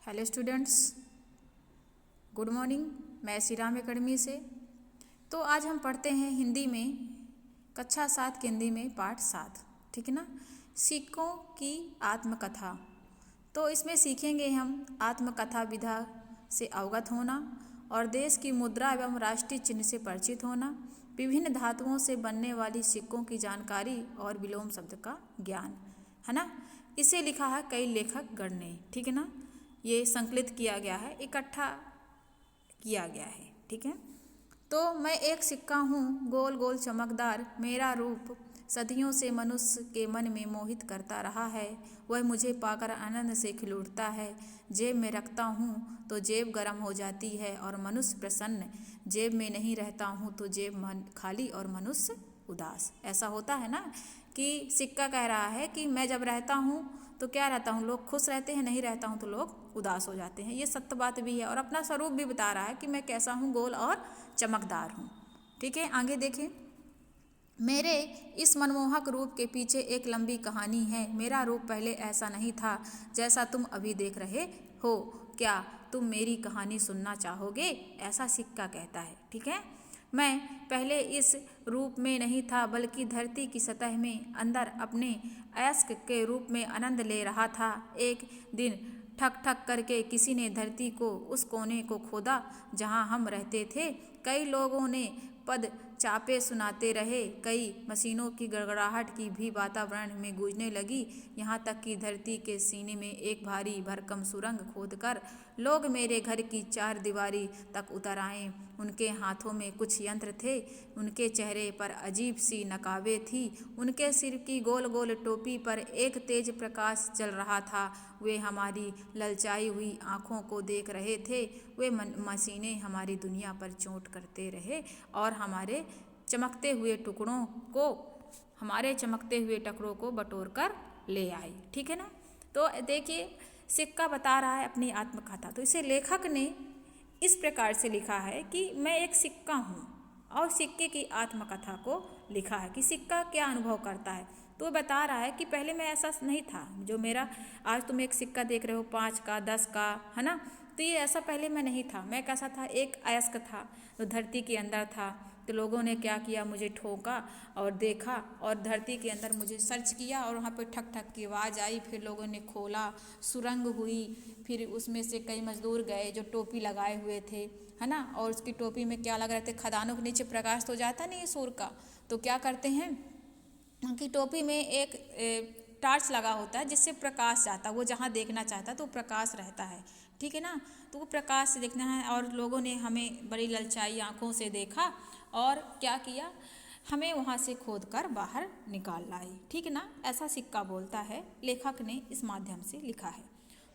Hello students, good morning. मैं Shri Ram academy से। तो आज हम पढ़ते हैं हिंदी में कक्षा 7 के हिंदी में पाठ 7, ठीक है ना। सिक्कों की आत्मकथा। तो इसमें सीखेंगे हम आत्मकथा विधा से अवगत होना और देश की मुद्रा एवं राष्ट्रीय चिन्ह से परिचित होना, विभिन्न धातुओं से बनने वाली सिक्कों की जानकारी और विलोम शब्द का ज्ञान, है ना। इसे लिखा है कई लेखक गण ने, ठीक है ना। ये संकलित किया गया है, इकट्ठा किया गया है, ठीक है। तो मैं एक सिक्का हूँ, गोल गोल चमकदार, मेरा रूप सदियों से मनुष्य के मन में मोहित करता रहा है। वह मुझे पाकर आनंद से खिल उठता है। जेब में रखता हूँ तो जेब गर्म हो जाती है और मनुष्य प्रसन्न, जेब में नहीं रहता हूँ तो जेब मन खाली और मनुष्य उदास। ऐसा होता है ना कि सिक्का कह रहा है कि मैं जब रहता हूँ तो क्या रहता हूँ, लोग खुश रहते हैं, नहीं रहता हूँ तो लोग उदास हो जाते हैं। ये सत्य बात भी है और अपना स्वरूप भी बता रहा है कि मैं कैसा हूँ, गोल और चमकदार हूँ, ठीक है। आगे देखें। मेरे इस मनमोहक रूप के पीछे एक लंबी कहानी है। मेरा रूप पहले ऐसा नहीं था जैसा तुम अभी देख रहे हो। क्या तुम मेरी कहानी सुनना चाहोगे? ऐसा सिक्का कहता है, ठीक है। मैं पहले इस रूप में नहीं था, बल्कि धरती की सतह में अंदर अपने अयस्क के रूप में आनंद ले रहा था। एक दिन ठक ठक करके किसी ने धरती को उस कोने को खोदा जहां हम रहते थे। कई लोगों ने पद चापे सुनाते रहे, कई मशीनों की गड़गड़ाहट की भी वातावरण में गूंजने लगी, यहाँ तक कि धरती के सीने में एक भारी भरकम सुरंग खोदकर लोग मेरे घर की 4 दीवारी तक उतर आए। उनके हाथों में कुछ यंत्र थे, उनके चेहरे पर अजीब सी नकाबें थी, उनके सिर की गोल गोल टोपी पर एक तेज प्रकाश चल रहा था। वे हमारी ललचाई हुई आँखों को देख रहे थे। वे मशीनें हमारी दुनिया पर चोट करते रहे और हमारे चमकते हुए टुकड़ों को बटोर कर ले आए, ठीक है ना। तो देखिए, सिक्का बता रहा है अपनी आत्मकथा। तो इसे लेखक ने इस प्रकार से लिखा है कि मैं एक सिक्का हूँ और सिक्के की आत्मकथा को लिखा है कि सिक्का क्या अनुभव करता है। तो बता रहा है कि पहले मैं ऐसा नहीं था जो मेरा आज तुम एक सिक्का देख रहे हो 5 का 10 का, है ना। तो ये ऐसा पहले मैं नहीं था। मैं कैसा था, एक अयस्क था जो धरती के अंदर था। तो लोगों ने क्या किया, मुझे ठोका और देखा और धरती के अंदर मुझे सर्च किया और वहाँ पे ठक ठक की आवाज़ आई। फिर लोगों ने खोला, सुरंग हुई, फिर उसमें से कई मजदूर गए जो टोपी लगाए हुए थे, है ना। और उसकी टोपी में क्या लग रहे थे, खदानों के नीचे प्रकाश तो जाता नहीं है सूर्य का, तो क्या करते हैं, उनकी टोपी में एक टार्च लगा होता है जिससे प्रकाश जाता है। वो जहाँ देखना चाहता है तो प्रकाश रहता है, ठीक है ना। तो वो प्रकाश से देखना है और लोगों ने हमें बड़ी ललचाई आँखों से देखा और क्या किया, हमें वहाँ से खोद कर बाहर निकाल लाई, ठीक है ना। ऐसा सिक्का बोलता है, लेखक ने इस माध्यम से लिखा है।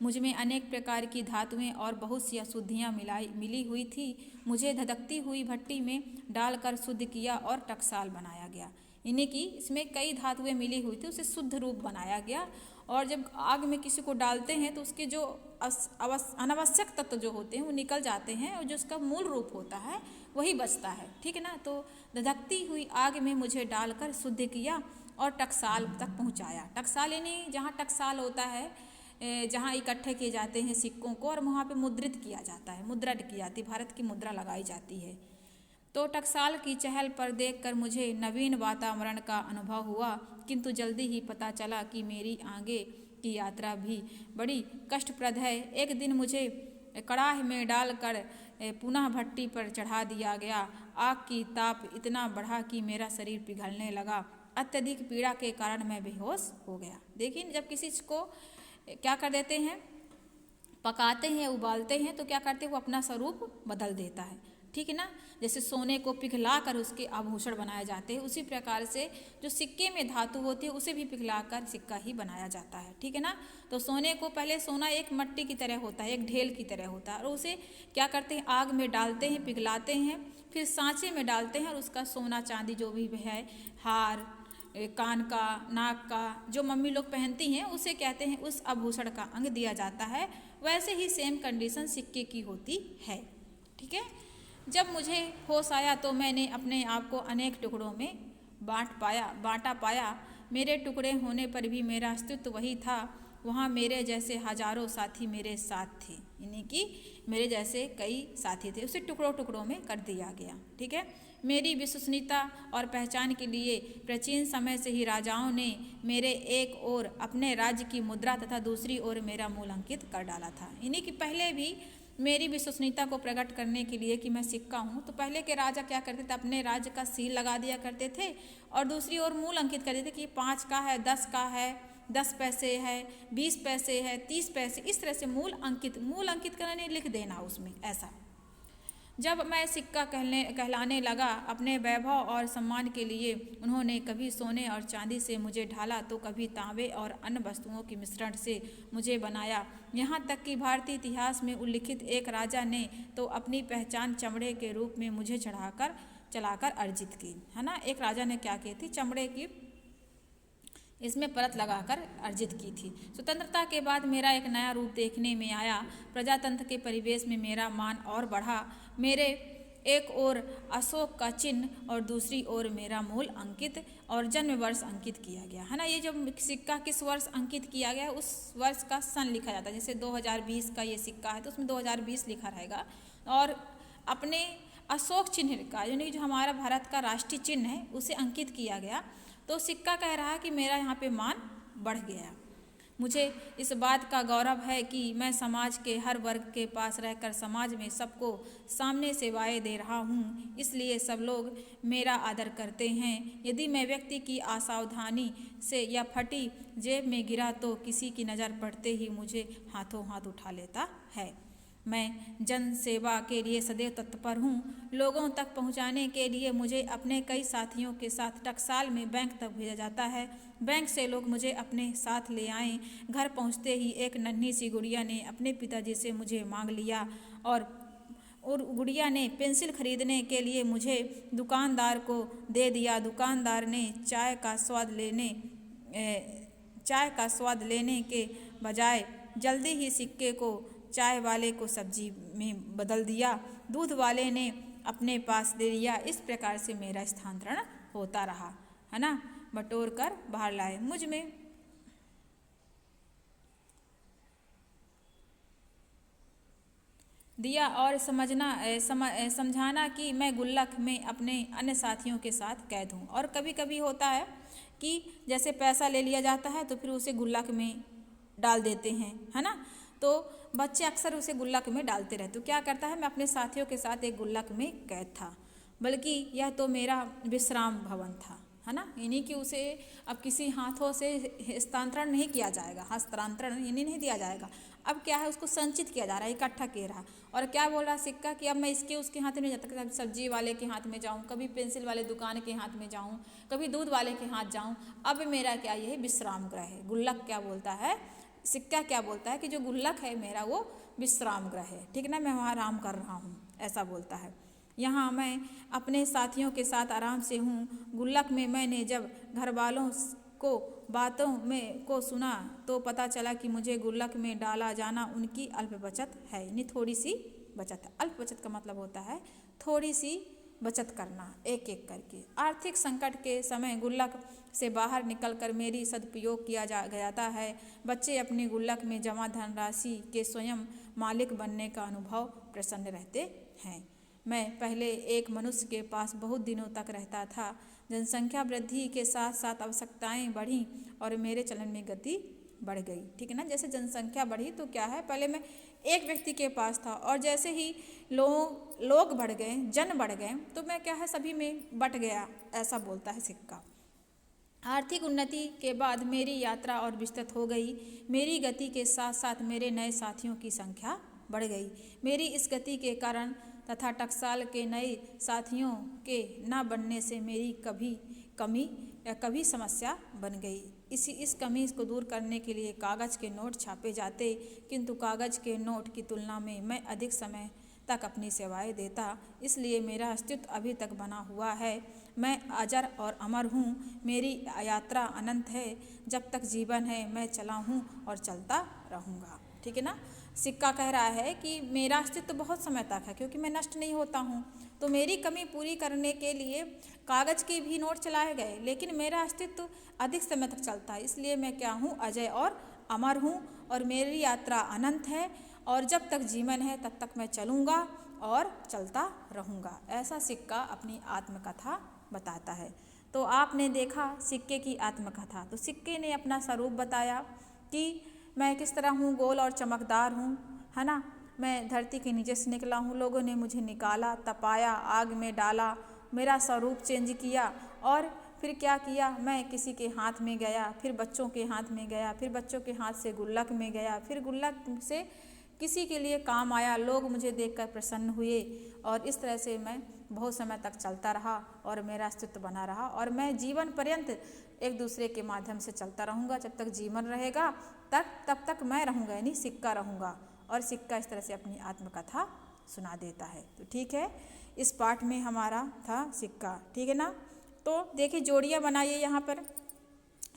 मुझ में अनेक प्रकार की धातुएं और बहुत सी अशुद्धियाँ मिली हुई थी। मुझे धधकती हुई भट्टी में डालकर शुद्ध किया और टकसाल बनाया गया। इन्हीं की इसमें कई धातुएं मिली हुई थी, उसे शुद्ध रूप बनाया गया। और जब आग में किसी को डालते हैं तो उसके जो अनावश्यक तत्व जो होते हैं वो निकल जाते हैं और जो उसका मूल रूप होता है वही बचता है, ठीक है ना। तो धधकती हुई आग में मुझे डालकर शुद्ध किया और टकसाल तक पहुंचाया। टकसाल यानी जहाँ टकसाल होता है, जहाँ इकट्ठे किए जाते हैं सिक्कों को और वहाँ पे मुद्रित किया जाता है, मुद्रा की जाती है, भारत की मुद्रा लगाई जाती है। तो टकसाल की चहल पर देखकर मुझे नवीन वातावरण का अनुभव हुआ, किंतु जल्दी ही पता चला कि मेरी आगे की यात्रा भी बड़ी कष्टप्रद है। एक दिन मुझे कड़ाह में डालकर पुनः भट्टी पर चढ़ा दिया गया। आग की ताप इतना बढ़ा कि मेरा शरीर पिघलने लगा। अत्यधिक पीड़ा के कारण मैं बेहोश हो गया। देखिए, जब किसी को क्या कर देते हैं, पकाते हैं, उबालते हैं, तो क्या करते हैं, वो अपना स्वरूप बदल देता है, ठीक है ना। जैसे सोने को पिघला कर उसके आभूषण बनाए जाते हैं, उसी प्रकार से जो सिक्के में धातु होती है उसे भी पिघला कर सिक्का ही बनाया जाता है, ठीक है ना। तो सोने को पहले सोना एक मट्टी की तरह होता है, एक ढेल की तरह होता है, और उसे क्या करते हैं, आग में डालते हैं, पिघलाते हैं, फिर सांचे में डालते हैं और उसका सोना चांदी जो भी है, हार, कान का, नाक का, जो मम्मी लोग पहनती हैं उसे कहते हैं, उस आभूषण का अंग दिया जाता है। वैसे ही सेम कंडीशन सिक्के की होती है, ठीक है। जब मुझे होश आया तो मैंने अपने आप को अनेक टुकड़ों में बांटा पाया। मेरे टुकड़े होने पर भी मेरा अस्तित्व वही था। वहाँ मेरे जैसे हजारों साथी मेरे साथ थे, यानी कि मेरे जैसे कई साथी थे। उसे टुकड़ों टुकड़ों में कर दिया गया। ठीक है। मेरी विश्वसनीयता और पहचान के लिए प्राचीन समय से ही राजाओं ने मेरे एक ओर अपने राज्य की मुद्रा तथा दूसरी ओर मेरा मूल अंकित कर डाला था। यानी कि पहले भी मेरी विश्वसनीयता को प्रकट करने के लिए कि मैं सिक्का हूँ, तो पहले के राजा क्या करते थे, अपने राज्य का सील लगा दिया करते थे और दूसरी ओर मूल अंकित करते थे कि 5 का है, 10 का है, 10 पैसे है, 20 पैसे है, 30 पैसे, इस तरह से मूल अंकित करने लिख देना उसमें। ऐसा जब मैं सिक्का कहलाने लगा, अपने वैभव और सम्मान के लिए उन्होंने कभी सोने और चांदी से मुझे ढाला तो कभी तांबे और अन्य वस्तुओं के मिश्रण से मुझे बनाया। यहाँ तक कि भारतीय इतिहास में उल्लिखित एक राजा ने तो अपनी पहचान चमड़े के रूप में मुझे चलाकर अर्जित की, है ना। एक राजा ने क्या की थी, चमड़े की इसमें परत लगाकर अर्जित की थी। स्वतंत्रता के बाद मेरा एक नया रूप देखने में आया। प्रजातंत्र के परिवेश में मेरा मान और बढ़ा। मेरे एक ओर अशोक का चिन्ह और दूसरी ओर मेरा मूल अंकित और जन्म वर्ष अंकित किया गया, है ना। ये जब सिक्का किस वर्ष अंकित किया गया उस वर्ष का सन लिखा जाता है। जैसे 2020 का ये सिक्का है तो उसमें 2020 लिखा रहेगा। और अपने अशोक चिन्ह का, यानी जो हमारा भारत का राष्ट्रीय चिन्ह है, उसे अंकित किया गया। तो सिक्का कह रहा है कि मेरा यहाँ पे मान बढ़ गया। मुझे इस बात का गौरव है कि मैं समाज के हर वर्ग के पास रहकर समाज में सबको सामने सेवाएं दे रहा हूँ, इसलिए सब लोग मेरा आदर करते हैं। यदि मैं व्यक्ति की असावधानी से या फटी जेब में गिरा तो किसी की नज़र पड़ते ही मुझे हाथों हाथ उठा लेता है। मैं जन सेवा के लिए सदैव तत्पर हूँ। लोगों तक पहुँचाने के लिए मुझे अपने कई साथियों के साथ टकसाल में बैंक तक भेजा जाता है। बैंक से लोग मुझे अपने साथ ले आए। घर पहुँचते ही एक नन्ही सी गुड़िया ने अपने पिताजी से मुझे मांग लिया और गुड़िया ने पेंसिल खरीदने के लिए मुझे दुकानदार को दे दिया। दुकानदार ने चाय का स्वाद लेने के बजाय जल्दी ही सिक्के को चाय वाले को सब्जी में बदल दिया। दूध वाले ने अपने पास दे दिया। इस प्रकार से मेरा स्थानांतरण होता रहा, है ना। बटोर कर बाहर लाए। मुझ में दिया और समझाना कि मैं गुल्लक में अपने अन्य साथियों के साथ कैद हूँ। और कभी कभी होता है कि जैसे पैसा ले लिया जाता है तो फिर उसे गुल्लक में डाल देते हैं, है ना। तो बच्चे अक्सर उसे गुल्लक में डालते रहते। तो क्या करता है, मैं अपने साथियों के साथ एक गुल्लक में कैद था, बल्कि यह तो मेरा विश्राम भवन था, है ना। यानी कि उसे अब किसी हाथों से हस्तांतरण नहीं किया जाएगा, हस्तांतरण यानी नहीं दिया जाएगा। अब क्या है, उसको संचित किया जा रहा है, इकट्ठा किया रहा। और क्या बोल रहा है सिक्का कि अब मैं इसके उसके हाथ में नहीं जाता, कभी सब्जी वाले के हाथ में जाऊँ, कभी पेंसिल वाले दुकान के हाथ में जाऊँ, कभी दूध वाले के हाथ जाऊँ। अब मेरा क्या, यही विश्राम गृह है। गुल्लक क्या बोलता है, सिक्का क्या बोलता है कि जो गुल्लक है मेरा वो विश्राम गृह है, ठीक ना, मैं वहाँ आराम कर रहा हूँ, ऐसा बोलता है। यहाँ मैं अपने साथियों के साथ आराम से हूँ। गुल्लक में मैंने जब घर वालों को बातों में को सुना तो पता चला कि मुझे गुल्लक में डाला जाना उनकी अल्प बचत है, यानी थोड़ी सी बचत है। अल्प बचत का मतलब होता है थोड़ी सी बचत करना, एक एक करके। आर्थिक संकट के समय गुल्लक से बाहर निकलकर मेरी सदुपयोग किया जाता है। बच्चे अपनी गुल्लक में जमा धनराशि के स्वयं मालिक बनने का अनुभव प्रसन्न रहते हैं। मैं पहले एक मनुष्य के पास बहुत दिनों तक रहता था। जनसंख्या वृद्धि के साथ साथ आवश्यकताएं बढ़ी और मेरे चलन में गति बढ़ गई, ठीक है ना। जैसे जनसंख्या बढ़ी तो क्या है, पहले मैं एक व्यक्ति के पास था और जैसे ही लोग बढ़ गए, जन बढ़ गए, तो मैं क्या है, सभी में बट गया, ऐसा बोलता है सिक्का। आर्थिक उन्नति के बाद मेरी यात्रा और विस्तृत हो गई। मेरी गति के साथ साथ मेरे नए साथियों की संख्या बढ़ गई। मेरी इस गति के कारण तथा टकसाल के नए साथियों के न बनने से मेरी कभी समस्या बन गई। इस कमी को दूर करने के लिए कागज़ के नोट छापे जाते, किंतु कागज़ के नोट की तुलना में मैं अधिक समय तक अपनी सेवाएं देता, इसलिए मेरा अस्तित्व अभी तक बना हुआ है। मैं अजर और अमर हूँ। मेरी यात्रा अनंत है। जब तक जीवन है मैं चला हूँ और चलता रहूँगा, ठीक है ना। सिक्का कह रहा है कि मेरा अस्तित्व बहुत समय तक है क्योंकि मैं नष्ट नहीं होता हूँ। तो मेरी कमी पूरी करने के लिए कागज़ के भी नोट चलाए गए, लेकिन मेरा अस्तित्व अधिक समय तक चलता है, इसलिए मैं क्या हूँ, अजय और अमर हूँ और मेरी यात्रा अनंत है और जब तक जीवन है तब तक मैं चलूँगा और चलता रहूँगा। ऐसा सिक्का अपनी आत्मकथा बताता है। तो आपने देखा सिक्के की आत्मकथा। तो सिक्के ने अपना स्वरूप बताया कि मैं किस तरह हूँ, गोल और चमकदार हूँ, है ना। मैं धरती के नीचे से निकला हूँ, लोगों ने मुझे निकाला, तपाया, आग में डाला, मेरा स्वरूप चेंज किया और फिर क्या किया, मैं किसी के हाथ में गया, फिर बच्चों के हाथ में गया, फिर बच्चों के हाथ से गुल्लक में गया, फिर गुल्लक से किसी के लिए काम आया, लोग मुझे देखकर प्रसन्न हुए और इस तरह से मैं बहुत समय तक चलता रहा और मेरा अस्तित्व बना रहा और मैं जीवन पर्यंत एक दूसरे के माध्यम से चलता रहूँगा। जब तक जीवन रहेगा तब तक मैं रहूँगा, यानी सिक्का रहूँगा। और सिक्का इस तरह से अपनी आत्मकथा सुना देता है। तो ठीक है, इस पाठ में हमारा था सिक्का, ठीक है ना। तो देखिए जोड़ियाँ बनाइए, यहाँ पर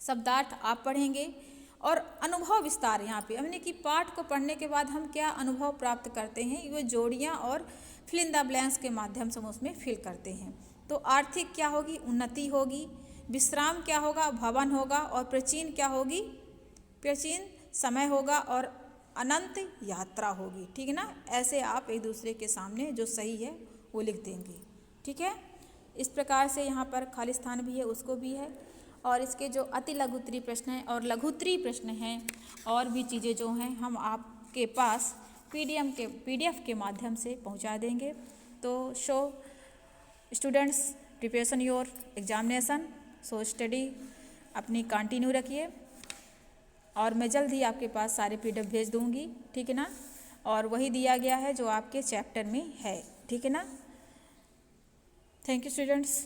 शब्दार्थ आप पढ़ेंगे और अनुभव विस्तार यहाँ पे हमने कि पाठ को पढ़ने के बाद हम क्या अनुभव प्राप्त करते हैं, वो जोड़ियाँ और फिल इन द ब्लैंक्स के माध्यम से हम उसमें फिल करते हैं। तो आर्थिक क्या होगी, उन्नति होगी। विश्राम क्या होगा, भवन होगा। और प्राचीन क्या होगी, प्राचीन समय होगा। और अनंत यात्रा होगी, ठीक है ना। ऐसे आप एक दूसरे के सामने जो सही है वो लिख देंगे, ठीक है। इस प्रकार से यहाँ पर खाली स्थान भी है, उसको भी है। और इसके जो अति लघुत्तरी प्रश्न हैं और लघुत्तरी प्रश्न हैं और भी चीज़ें जो हैं हम आपके पास पीडीएफ के माध्यम से पहुँचा देंगे। तो show students preparation your examination, so study अपनी कंटिन्यू रखिए और मैं जल्द ही आपके पास सारे पीडीएफ भेज दूँगी, ठीक है ना। और वही दिया गया है जो आपके चैप्टर में है, ठीक है ना। Thank you students.